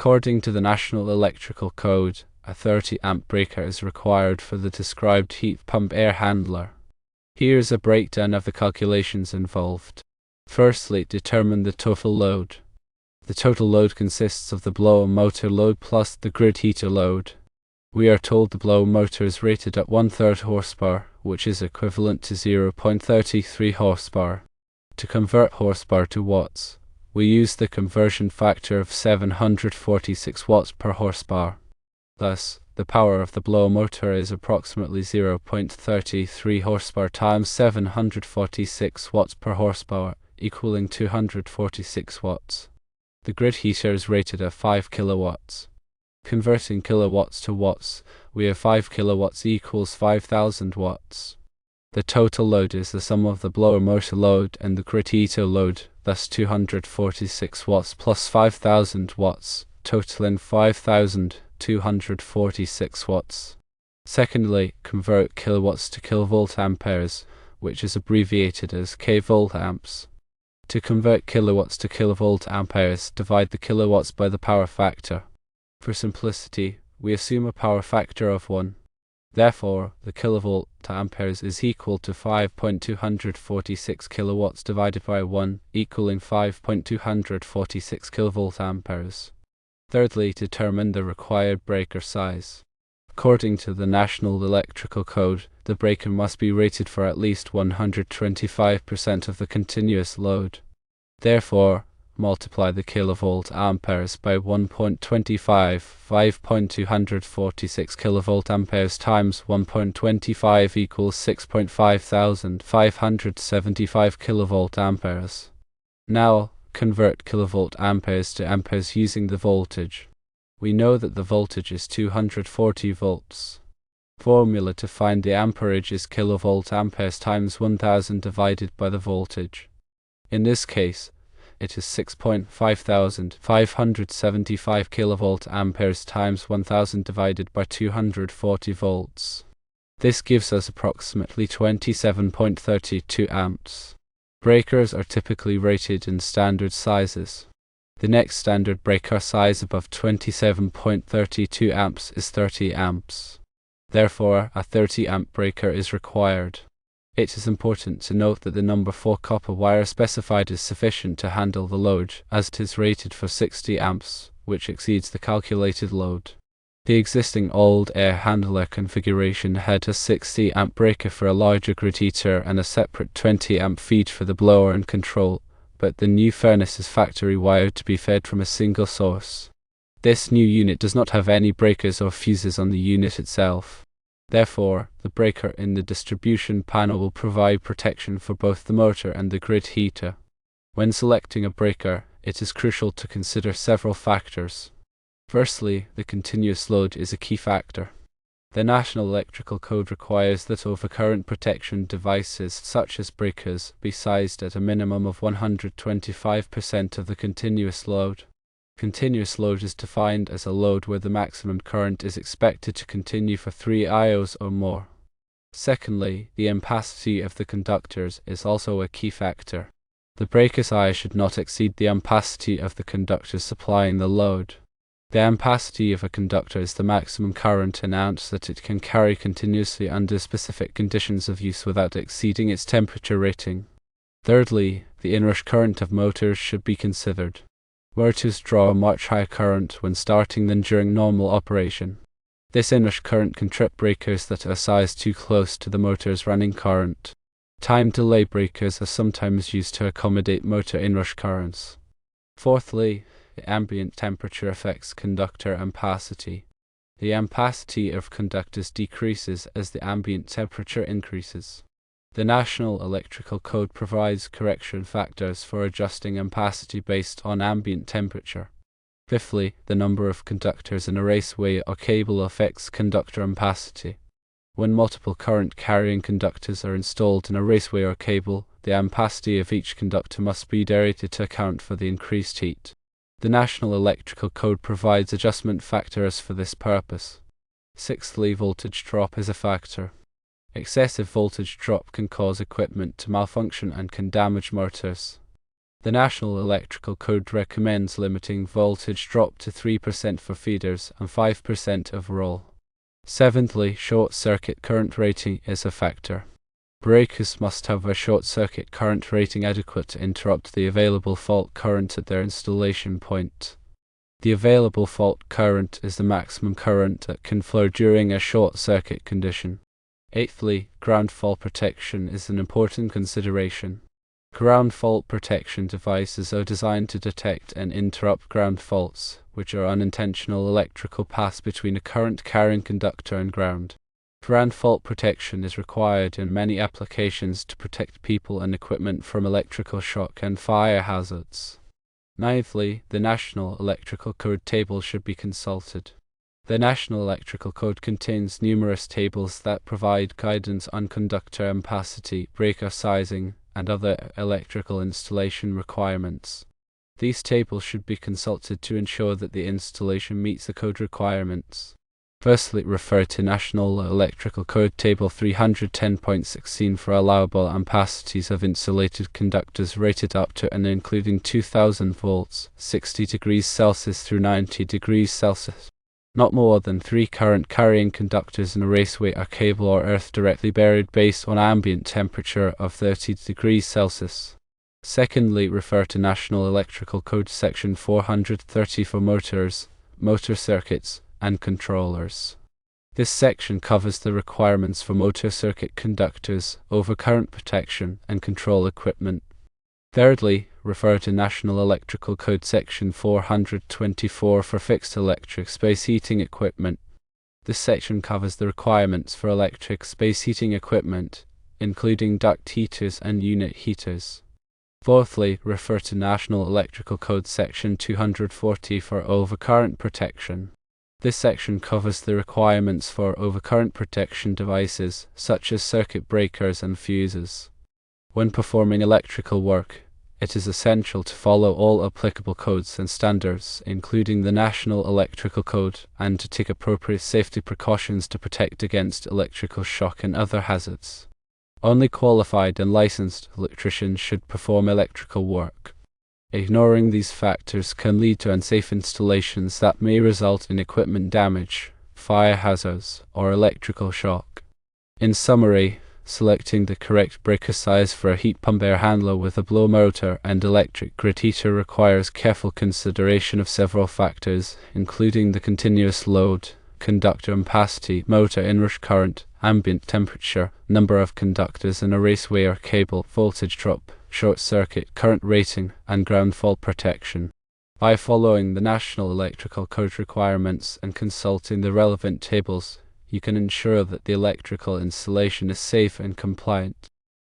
According to the National Electrical Code, a 30 amp breaker is required for the described heat pump air handler. Here's a breakdown of the calculations involved. Firstly, determine the total load. The total load consists of the blower motor load plus the grid heater load. We are told the blower motor is rated at 1/3 horsepower, which is equivalent to 0.33 horsepower. To convert horsepower to watts, we use the conversion factor of 746 watts per horsepower. Thus, the power of the blower motor is approximately 0.33 horsepower times 746 watts per horsepower, equaling 246 watts. The grid heater is rated at 5 kilowatts. Converting kilowatts to watts, we have 5 kilowatts equals 5,000 watts. The total load is the sum of the blower motor load and the grid heater load, thus 246 watts plus 5,000 watts, totaling 5,246 watts. Secondly, convert kilowatts to kilovolt amperes, which is abbreviated as kvolt amps. To convert kilowatts to kilovolt amperes, divide the kilowatts by the power factor. For simplicity, we assume a power factor of 1. Therefore, the kilovolt to amperes is equal to 5.246 kilowatts divided by 1, equaling 5.246 kilovolt amperes. Thirdly, determine the required breaker size. According to the National Electrical Code, the breaker must be rated for at least 125% of the continuous load. Therefore, multiply the kilovolt amperes by 1.25, 5.246 kilovolt amperes times 1.25 equals 6,575 kilovolt amperes. Now, convert kilovolt amperes to amperes using the voltage. We know that the voltage is 240 volts. Formula to find the amperage is kilovolt amperes times 1000 divided by the voltage. In this case, it is 6,575 kilovolt amperes times 1000 divided by 240 volts. This gives us approximately 27.32 amps. Breakers are typically rated in standard sizes. The next standard breaker size above 27.32 amps is 30 amps. Therefore, a 30 amp breaker is required. It is important to note that the number 4 copper wire specified is sufficient to handle the load, as it is rated for 60 amps, which exceeds the calculated load. The existing old air handler configuration had a 60 amp breaker for a larger grid heater and a separate 20 amp feed for the blower and control, but the new furnace is factory wired to be fed from a single source. This new unit does not have any breakers or fuses on the unit itself. Therefore, the breaker in the distribution panel will provide protection for both the motor and the grid heater. When selecting a breaker, it is crucial to consider several factors. Firstly, the continuous load is a key factor. The National Electrical Code requires that overcurrent protection devices such as breakers be sized at a minimum of 125% of the continuous load. Continuous load is defined as a load where the maximum current is expected to continue for 3 IOs or more. Secondly, the ampacity of the conductors is also a key factor. The breaker's eye should not exceed the ampacity of the conductors supplying the load. The ampacity of a conductor is the maximum current in amps that it can carry continuously under specific conditions of use without exceeding its temperature rating. Thirdly, the inrush current of motors should be considered. Motors draw a much higher current when starting than during normal operation. This inrush current can trip breakers that are sized too close to the motor's running current. Time delay breakers are sometimes used to accommodate motor inrush currents. Fourthly, the ambient temperature affects conductor ampacity. The ampacity of conductors decreases as the ambient temperature increases. The National Electrical Code provides correction factors for adjusting ampacity based on ambient temperature. Fifthly, the number of conductors in a raceway or cable affects conductor ampacity. When multiple current-carrying conductors are installed in a raceway or cable, the ampacity of each conductor must be derated to account for the increased heat. The National Electrical Code provides adjustment factors for this purpose. Sixthly, voltage drop is a factor. Excessive voltage drop can cause equipment to malfunction and can damage motors. The National Electrical Code recommends limiting voltage drop to 3% for feeders and 5% overall. Seventhly, short circuit current rating is a factor. Breakers must have a short circuit current rating adequate to interrupt the available fault current at their installation point. The available fault current is the maximum current that can flow during a short circuit condition. Eighthly, ground fault protection is an important consideration. Ground fault protection devices are designed to detect and interrupt ground faults, which are unintentional electrical paths between a current-carrying conductor and ground. Ground fault protection is required in many applications to protect people and equipment from electrical shock and fire hazards. Ninthly, the National Electrical Code table should be consulted. The National Electrical Code contains numerous tables that provide guidance on conductor ampacity, breaker sizing, and other electrical installation requirements. These tables should be consulted to ensure that the installation meets the code requirements. Firstly, refer to National Electrical Code Table 310.16 for allowable ampacities of insulated conductors rated up to and including 2000 volts, 60 degrees Celsius through 90 degrees Celsius. Not more than 3 current-carrying conductors in a raceway are cable or earth directly buried based on ambient temperature of 30 degrees Celsius. Secondly, refer to National Electrical Code Section 430 for motors, motor circuits, and controllers. This section covers the requirements for motor circuit conductors, overcurrent protection, and control equipment. Thirdly, refer to National Electrical Code Section 424 for fixed electric space heating equipment. This section covers the requirements for electric space heating equipment, including duct heaters and unit heaters. Fourthly, refer to National Electrical Code Section 240 for overcurrent protection. This section covers the requirements for overcurrent protection devices, such as circuit breakers and fuses. When performing electrical work, it is essential to follow all applicable codes and standards, including the National Electrical Code, and to take appropriate safety precautions to protect against electrical shock and other hazards. Only qualified and licensed electricians should perform electrical work. Ignoring these factors can lead to unsafe installations that may result in equipment damage, fire hazards, or electrical shock. In summary, selecting the correct breaker size for a heat pump air handler with a blow motor and electric grid heater requires careful consideration of several factors, including the continuous load, conductor ampacity, motor inrush current, ambient temperature, number of conductors in a raceway or cable, voltage drop, short circuit current rating, and ground fault protection. By following the National Electrical Code requirements and consulting the relevant tables, you can ensure that the electrical installation is safe and compliant.